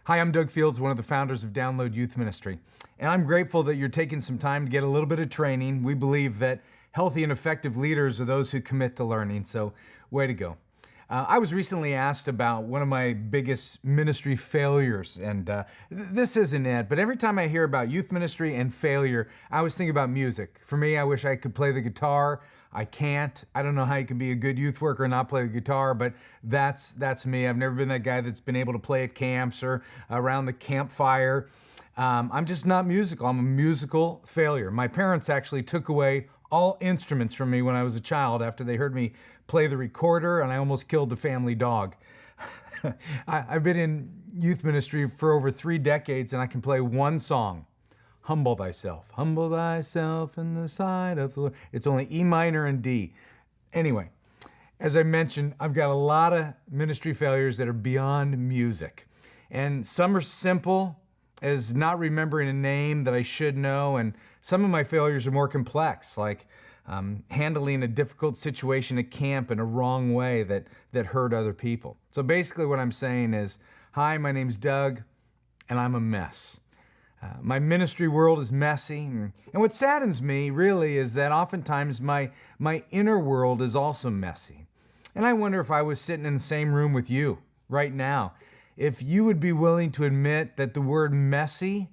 Hi, I'm Doug Fields, one of the founders of Download Youth Ministry, and I'm grateful that you're taking some time to get a little bit of training. We believe that healthy and effective leaders are those who commit to learning, so way to go. I was recently asked about one of my biggest ministry failures, and this isn't it, but every time I hear about youth ministry and failure, I always think about music. For me, I wish I could play the guitar. I can't. I don't know how you can be a good youth worker and not play the guitar, but that's me. I've never been that guy that's been able to play at camps or around the campfire. I'm just not musical. I'm a musical failure. My parents actually took away all instruments from me when I was a child after they heard me play the recorder, and I almost killed the family dog. I've been in youth ministry for over 3 decades, and I can play one song. Humble thyself in the sight of the Lord. It's only E minor and D. Anyway, as I mentioned, I've got a lot of ministry failures that are beyond music. And some are simple as not remembering a name that I should know. And some of my failures are more complex, like handling a difficult situation at camp in a wrong way that hurt other people. So basically what I'm saying is, hi, my name's Doug, and I'm a mess. My ministry world is messy, and what saddens me really is that oftentimes my inner world is also messy. And I wonder if I was sitting in the same room with you right now, if you would be willing to admit that the word messy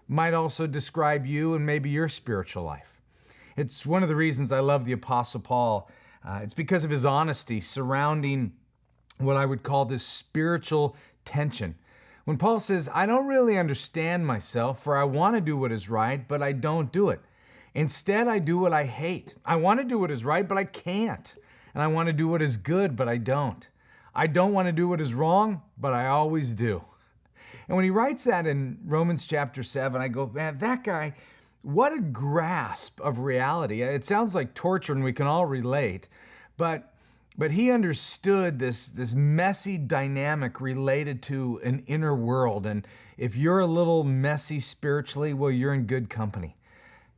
might also describe you and maybe your spiritual life. It's one of the reasons I love the Apostle Paul. It's because of his honesty surrounding what I would call this spiritual tension. When Paul says, I don't really understand myself, for I want to do what is right, but I don't do it. Instead, I do what I hate. I want to do what is right, but I can't. And I want to do what is good, but I don't. I don't want to do what is wrong, but I always do. And when he writes that in Romans chapter 7, I go, man, that guy, what a grasp of reality. It sounds like torture, and we can all relate, but he understood this messy dynamic related to an inner world. And if you're a little messy spiritually, well, you're in good company,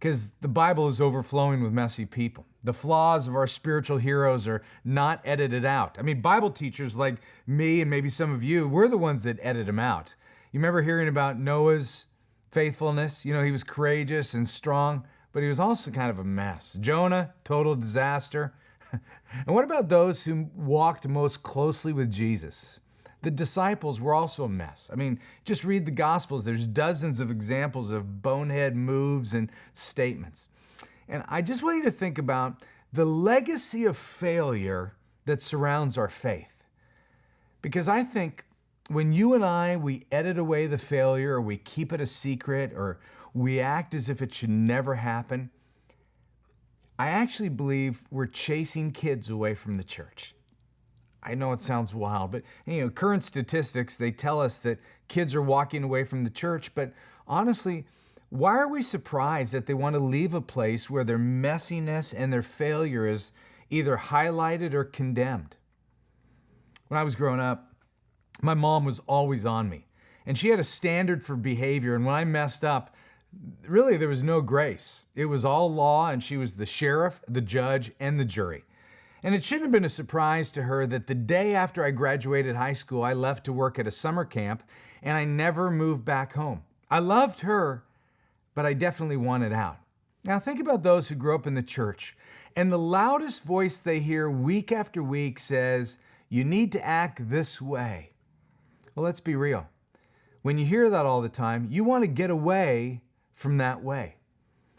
because the Bible is overflowing with messy people. The flaws of our spiritual heroes are not edited out. I mean, Bible teachers like me and maybe some of you, we're the ones that edit them out. You remember hearing about Noah's faithfulness? You know, he was courageous and strong, but he was also kind of a mess. Jonah, total disaster. And what about those who walked most closely with Jesus? The disciples were also a mess. I mean, just read the Gospels. There's dozens of examples of bonehead moves and statements. And I just want you to think about the legacy of failure that surrounds our faith. Because I think when you and we edit away the failure, or we keep it a secret, or we act as if it should never happen, I actually believe we're chasing kids away from the church. I know it sounds wild, but current statistics, they tell us that kids are walking away from the church, but honestly, why are we surprised that they want to leave a place where their messiness and their failure is either highlighted or condemned? When I was growing up, my mom was always on me, and she had a standard for behavior, and when I messed up, really, there was no grace. It was all law, and she was the sheriff, the judge, and the jury. And it shouldn't have been a surprise to her that the day after I graduated high school, I left to work at a summer camp, and I never moved back home. I loved her, but I definitely wanted out. Now think about those who grew up in the church, and the loudest voice they hear week after week says, you need to act this way. Well, let's be real. When you hear that all the time, you want to get away from that way.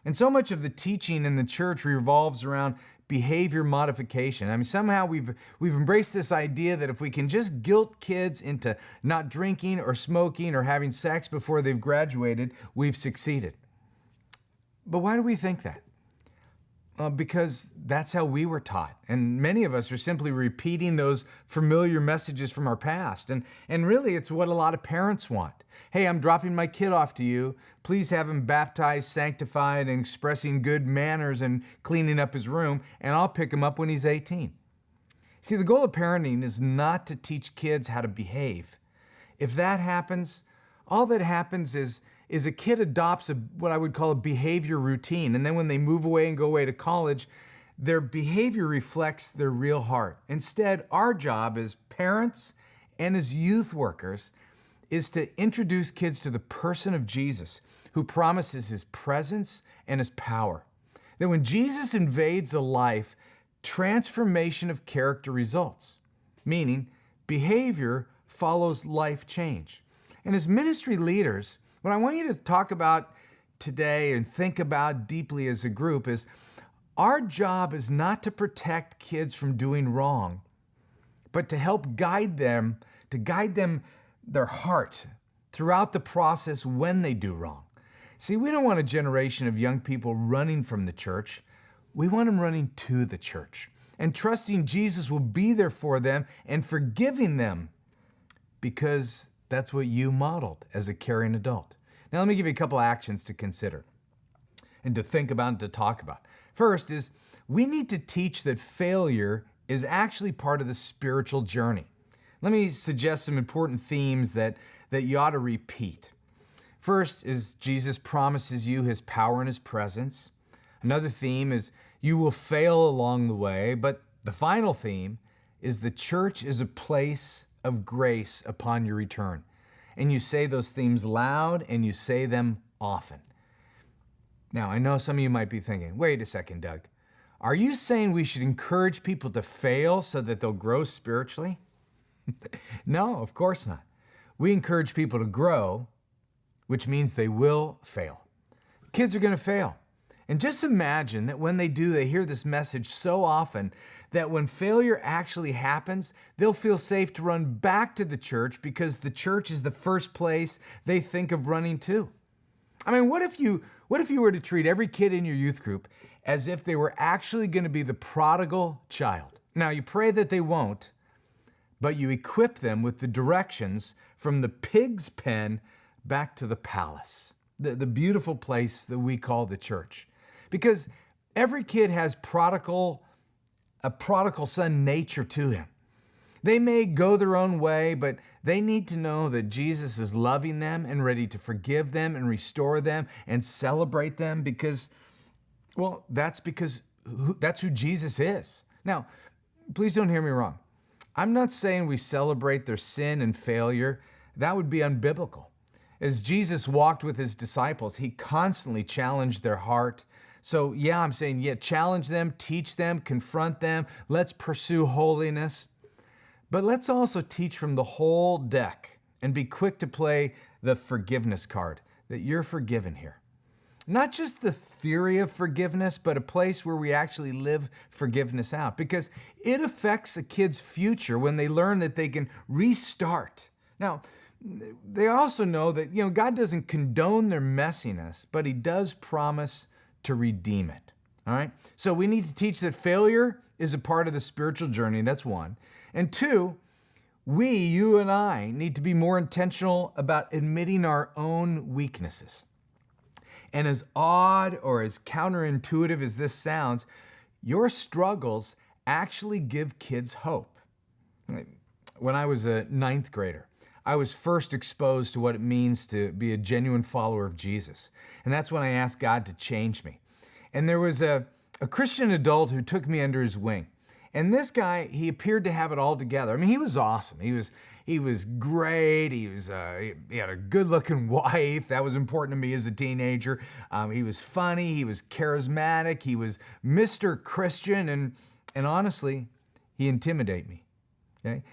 And so much of the teaching in the church revolves around behavior modification. I mean, somehow we've embraced this idea that if we can just guilt kids into not drinking or smoking or having sex before they've graduated, we've succeeded. But why do we think that? Because that's how we were taught. And many of us are simply repeating those familiar messages from our past. And really, it's what a lot of parents want. Hey, I'm dropping my kid off to you. Please have him baptized, sanctified, and expressing good manners and cleaning up his room, and I'll pick him up when he's 18. See, the goal of parenting is not to teach kids how to behave. If that happens, all that happens is is a kid adopts what I would call a behavior routine. And then when they move away and go away to college, their behavior reflects their real heart. Instead, our job as parents and as youth workers is to introduce kids to the person of Jesus, who promises his presence and his power. That when Jesus invades a life, transformation of character results, meaning behavior follows life change. And as ministry leaders, what I want you to talk about today and think about deeply as a group is our job is not to protect kids from doing wrong, but to help guide them, their heart throughout the process when they do wrong. See, we don't want a generation of young people running from the church. We want them running to the church and trusting Jesus will be there for them and forgiving them because that's what you modeled as a caring adult. Now, let me give you a couple actions to consider and to think about and to talk about. First is we need to teach that failure is actually part of the spiritual journey. Let me suggest some important themes that you ought to repeat. First is Jesus promises you his power and his presence. Another theme is you will fail along the way, but the final theme is the church is a place of grace upon your return. And you say those themes loud and you say them often. Now, I know some of you might be thinking, wait a second, Doug. Are you saying we should encourage people to fail so that they'll grow spiritually? No, of course not. We encourage people to grow, which means they will fail. Kids are going to fail. And just imagine that when they do, they hear this message so often that when failure actually happens, they'll feel safe to run back to the church because the church is the first place they think of running to. I mean, what if you were to treat every kid in your youth group as if they were actually going to be the prodigal child? Now, you pray that they won't, but you equip them with the directions from the pig's pen back to the palace, the beautiful place that we call the church. Because every kid has a prodigal son nature to him. They may go their own way, but they need to know that Jesus is loving them and ready to forgive them and restore them and celebrate them because that's who Jesus is. Now, please don't hear me wrong. I'm not saying we celebrate their sin and failure. That would be unbiblical. As Jesus walked with his disciples, he constantly challenged their heart. So yeah, I'm saying, challenge them, teach them, confront them. Let's pursue holiness. But let's also teach from the whole deck and be quick to play the forgiveness card, that you're forgiven here. Not just the theory of forgiveness, but a place where we actually live forgiveness out, because it affects a kid's future when they learn that they can restart. Now, they also know that, God doesn't condone their messiness, but he does promise to redeem it. All right? So we need to teach that failure is a part of the spiritual journey. That's one. And two, you and I, need to be more intentional about admitting our own weaknesses. And as odd or as counterintuitive as this sounds, your struggles actually give kids hope. When I was a ninth grader, I was first exposed to what it means to be a genuine follower of Jesus. And that's when I asked God to change me. And there was a Christian adult who took me under his wing. And this guy, he appeared to have it all together. I mean, he was awesome. He was great. He had a good-looking wife. That was important to me as a teenager. He was funny. He was charismatic. He was Mr. Christian. And honestly, he intimidated me. Okay?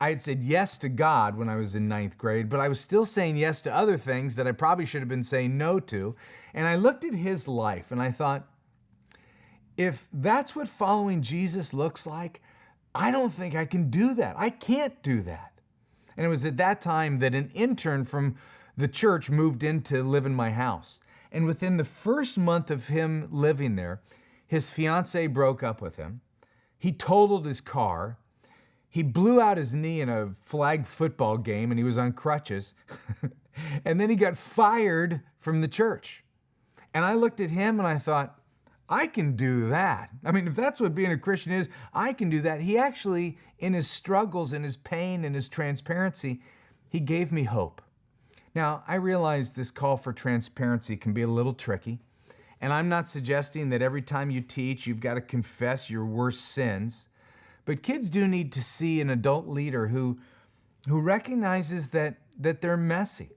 I had said yes to God when I was in ninth grade, but I was still saying yes to other things that I probably should have been saying no to. And I looked at his life and I thought, if that's what following Jesus looks like, I don't think I can do that. I can't do that. And it was at that time that an intern from the church moved in to live in my house. And within the first month of him living there, his fiancée broke up with him. He totaled his car. He blew out his knee in a flag football game and he was on crutches. And then he got fired from the church. And I looked at him and I thought, I can do that. I mean, if that's what being a Christian is, I can do that. He actually, in his struggles, in his pain, in his transparency, he gave me hope. Now, I realize this call for transparency can be a little tricky, and I'm not suggesting that every time you teach, you've got to confess your worst sins. But kids do need to see an adult leader who recognizes that they're messy.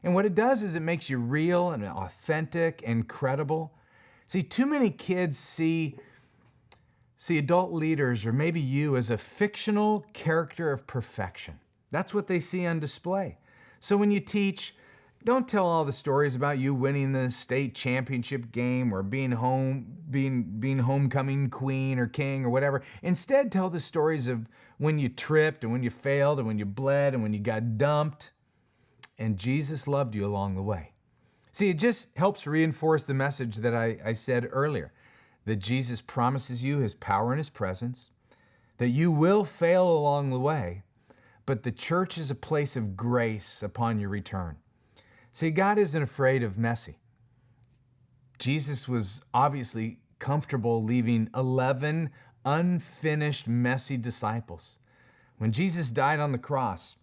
And what it does is it makes you real and authentic and credible. See, too many kids see adult leaders, or maybe you, as a fictional character of perfection. That's what they see on display. So when you teach, don't tell all the stories about you winning the state championship game or being homecoming queen or king or whatever. Instead, tell the stories of when you tripped and when you failed and when you bled and when you got dumped, and Jesus loved you along the way. See, it just helps reinforce the message that I said earlier, that Jesus promises you his power and his presence, that you will fail along the way, but the church is a place of grace upon your return. See, God isn't afraid of messy. Jesus was obviously comfortable leaving 11 unfinished, messy disciples. When Jesus died on the cross,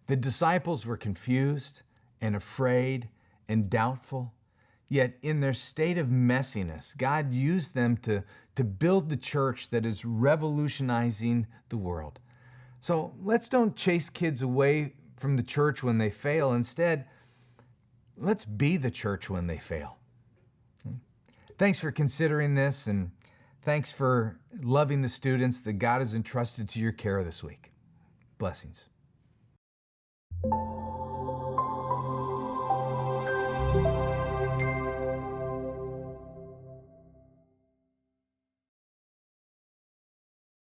the disciples were confused and afraid and doubtful. Yet in their state of messiness, God used them to build the church that is revolutionizing the world. So let's don't chase kids away from the church when they fail. Instead, let's be the church when they fail. Thanks for considering this, and thanks for loving the students that God has entrusted to your care this week. Blessings.